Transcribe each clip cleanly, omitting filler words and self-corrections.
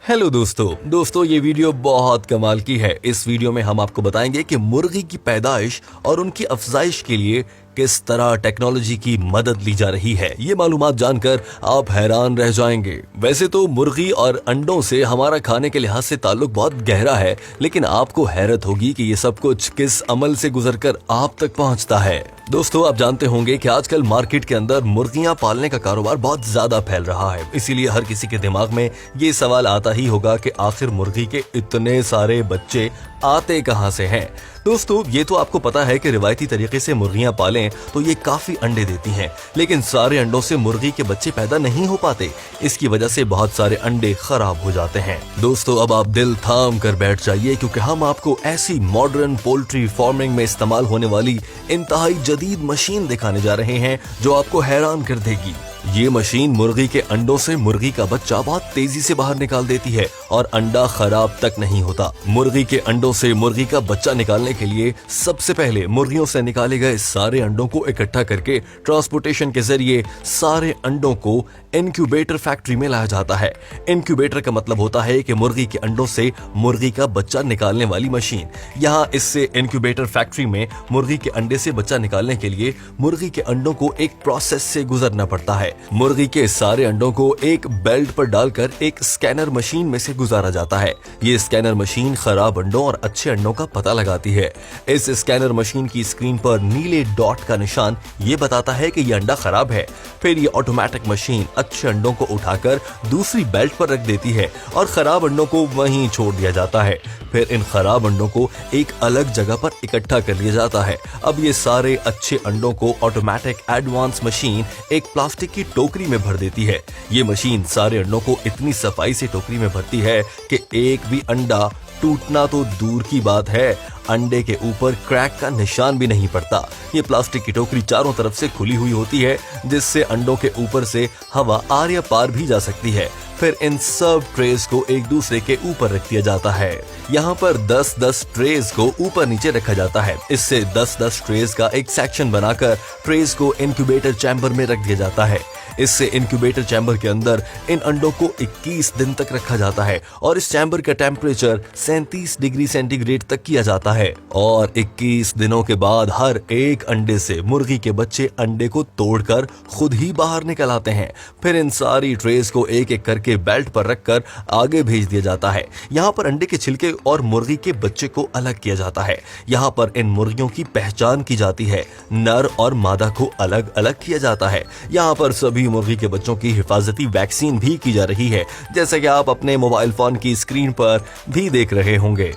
Hello दोस्तों ये video बहुत कमाल की है। इस वीडियो में हम आपको बताएंगे कि मुर्गी की पैदाइश और उनकी अफजाइश के लिए किस तरह टेक्नोलॉजी की मदद ली जा रही है। ये मालूमात जानकर आप हैरान रह जाएंगे। वैसे तो मुर्गी और अंडों से हमारा खाने के लिहाज से ताल्लुक बहुत गहरा है, लेकिन आपको हैरत होगी कि ये सब कुछ किस अमल से गुजरकर आप तक पहुंचता है। दोस्तों, आप जानते होंगे कि आजकल मार्केट के अंदर मुर्गियां पालने का कारोबार बहुत ज्यादा फैल रहा है। इसीलिए हर किसी के दिमाग में ये सवाल आता ही होगा कि आखिर मुर्गी के इतने सारे बच्चे आते कहां से हैं। दोस्तों, ये तो आपको पता है कि रिवायती तरीके से मुर्गियां पालें तो ये काफी अंडे देती हैं, लेकिन सारे अंडों से मुर्गी के बच्चे पैदा नहीं हो पाते। इसकी वजह से बहुत सारे अंडे खराब हो जाते हैं। दोस्तों, अब आप दिल थाम कर बैठ जाइए, क्योंकि हम आपको ऐसी मॉडर्न पोल्ट्री फार्मिंग में इस्तेमाल होने वाली इंतहाई जदीद मशीन दिखाने जा रहे हैं जो आपको हैरान कर देगी। ये मशीन मुर्गी के अंडों से मुर्गी का बच्चा बहुत तेजी से बाहर निकाल देती है और अंडा खराब तक नहीं होता। मुर्गी के अंडों से मुर्गी का बच्चा निकालने के लिए सबसे पहले मुर्गियों से निकाले गए सारे अंडों को इकट्ठा करके ट्रांसपोर्टेशन के जरिए सारे अंडों को इनक्यूबेटर फैक्ट्री में लाया जाता है। इनक्यूबेटर का मतलब होता है कि मुर्गी के अंडों से मुर्गी का बच्चा निकालने वाली मशीन। यहाँ इससे इनक्यूबेटर फैक्ट्री में मुर्गी के अंडे से बच्चा निकालने के लिए मुर्गी के अंडों को एक प्रोसेस से गुजरना पड़ता है। मुर्गी के सारे अंडों को एक बेल्ट पर डालकर एक स्कैनर मशीन में से गुजारा जाता है। ये स्कैनर मशीन खराब अंडों और अच्छे अंडों का पता लगाती है। इस स्कैनर मशीन की स्क्रीन पर नीले डॉट का निशान ये बताता है कि ये अंडा खराब है। फिर ये ऑटोमेटिक मशीन अच्छे अंडों को उठाकर दूसरी बेल्ट पर रख देती है और खराब अंडों को वहीं छोड़ दिया जाता है। फिर इन खराब अंडों को एक अलग जगह पर इकट्ठा कर लिया जाता है। अब ये सारे अच्छे अंडों को ऑटोमेटिक एडवांस मशीन एक प्लास्टिक की टोकरी में भर देती है। ये मशीन सारे अंडों को इतनी सफाई से टोकरी में भरती है कि एक भी अंडा टूटना तो दूर की बात है, अंडे के ऊपर क्रैक का निशान भी नहीं पड़ता। ये प्लास्टिक की टोकरी चारों तरफ से खुली हुई होती है, जिससे अंडों के ऊपर से हवा आर या पार भी जा सकती है। फिर इन सब ट्रेस को एक दूसरे के ऊपर रख दिया जाता है। यहाँ पर 10-10 ट्रेस को ऊपर नीचे रखा जाता है। इससे 10-10 ट्रेस का एक सेक्शन बनाकर ट्रेस को इंक्यूबेटर चैम्बर में रख दिया जाता है। इससे इंक्यूबेटर चैम्बर के अंदर इन अंडों को 21 दिन तक रखा जाता है और इस चैम्बर का टेम्परेचर 37 डिग्री सेंटीग्रेड तक किया जाता है। और 21 दिनों के बाद हर एक अंडे से मुर्गी के बच्चे अंडे को तोड़कर खुद ही बाहर निकल आते हैं। फिर इन सारी ट्रेस को एक एक करके बेल्ट पर रखकर आगे भेज दिया जाता है। यहाँ पर अंडे के छिलके और मुर्गी के बच्चे को अलग किया जाता है। यहाँ पर इन मुर्गियों की पहचान की जाती है। नर और मादा को अलग अलग किया जाता है। यहाँ पर सभी मुर्गी के बच्चों की हिफाजती वैक्सीन भी की जा रही है, जैसे कि आप अपने मोबाइल फोन की स्क्रीन पर भी देख रहे होंगे।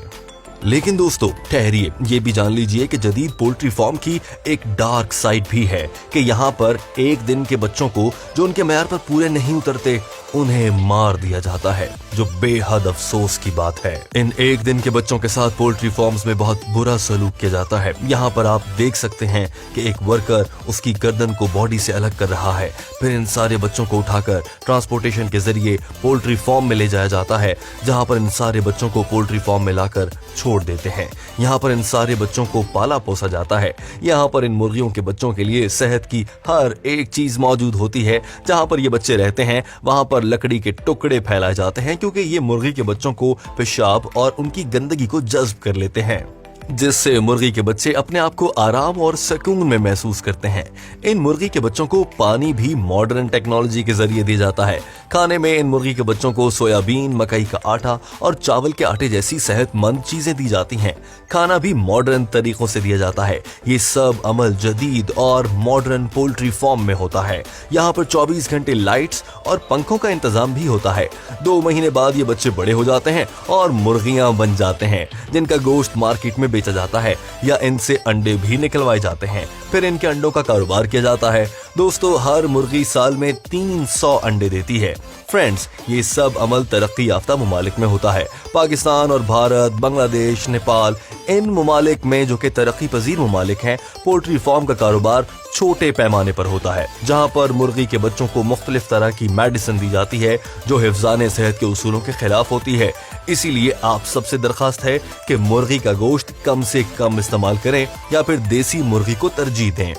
लेकिन दोस्तों, ठहरिए, ये भी जान लीजिए कि जदीद पोल्ट्री फार्म की एक डार्क साइड भी है कि यहाँ पर एक दिन के बच्चों को जो उनके मैयार पर पूरे नहीं उतरते उन्हें मार दिया जाता है, जो बेहद अफसोस की बात है। इन एक दिन के बच्चों के साथ पोल्ट्री फार्म्स में बहुत बुरा सलूक किया जाता है। यहाँ पर आप देख सकते हैं कि एक वर्कर उसकी गर्दन को बॉडी से अलग कर रहा है। फिर इन सारे बच्चों को उठाकर ट्रांसपोर्टेशन के जरिए पोल्ट्री फार्म में ले जाया जाता है, जहाँ पर इन सारे बच्चों को पोल्ट्री फार्म में लाकर छोड़ देते हैं। यहाँ पर इन सारे बच्चों को पाला पोसा जाता है। यहाँ पर इन मुर्गियों के बच्चों के लिए सेहत की हर एक चीज मौजूद होती है। जहाँ पर ये बच्चे रहते हैं वहां पर लकड़ी के टुकड़े फैलाए जाते हैं, क्योंकि ये मुर्गी के बच्चों को पेशाब और उनकी गंदगी को जज्ब कर लेते हैं, जिससे मुर्गी के बच्चे अपने आप को आराम और सुकून में महसूस करते हैं। इन मुर्गी के बच्चों को पानी भी मॉडर्न टेक्नोलॉजी के जरिए दिया जाता है। खाने में इन मुर्गी के बच्चों को सोयाबीन, मकई का आटा और चावल के आटे जैसी सेहतमंद चीजें दी जाती हैं। खाना भी मॉडर्न तरीकों से दिया जाता है। ये सब अमल जदीद और मॉडर्न पोल्ट्री फार्म में होता है। यहाँ पर 24 घंटे लाइट्स और पंखों का इंतजाम भी होता है। 2 महीने बाद ये बच्चे बड़े हो जाते हैं और मुर्गियां बन जाते हैं, जिनका गोश्त मार्केट में बेचा जाता है या इनसे अंडे भी निकलवाए जाते हैं। फिर इनके अंडों का कारोबार किया जाता है। दोस्तों, हर मुर्गी साल में 300 अंडे देती है। फ्रेंड्स, ये सब अमल तरक्की याफ्ता ममालिक में होता है। पाकिस्तान और भारत, बांग्लादेश, नेपाल, इन ममालिक में जो कि तरक्की पजीर ममालिक हैं, पोल्ट्री फार्म का कारोबार छोटे पैमाने पर होता है, जहां पर मुर्गी के बच्चों को मुख्तलिफ तरह की मेडिसिन दी जाती है जो हिफ्ज़ाने सेहत के उसूलों के खिलाफ होती है। इसीलिए आप सबसे दरखास्त है कि मुर्गी का गोश्त कम से कम इस्तेमाल करें या फिर देसी मुर्गी को तरजीह दें।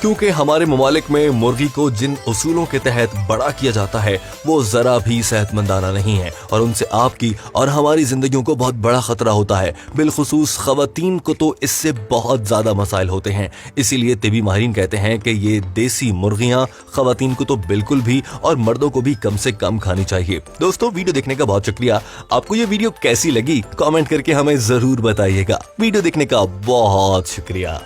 क्योंकि हमारे ममालिक में मुर्गी को जिन उसूलों के तहत बड़ा किया जाता है वो जरा भी सेहतमंदाना नहीं है और उनसे आपकी और हमारी जिंदगियों को बहुत बड़ा खतरा होता है। बिलखुसूस खवातीन को तो इससे बहुत ज्यादा मसाइल होते हैं। इसीलिए तिबी माहिरीन कहते हैं कि ये देसी मुर्गियां खवातीन को तो बिल्कुल भी और मर्दों को भी कम से कम खानी चाहिए। दोस्तों, वीडियो देखने का बहुत शुक्रिया। आपको ये वीडियो कैसी लगी कमेंट करके हमें जरूर बताइएगा। वीडियो देखने का बहुत शुक्रिया।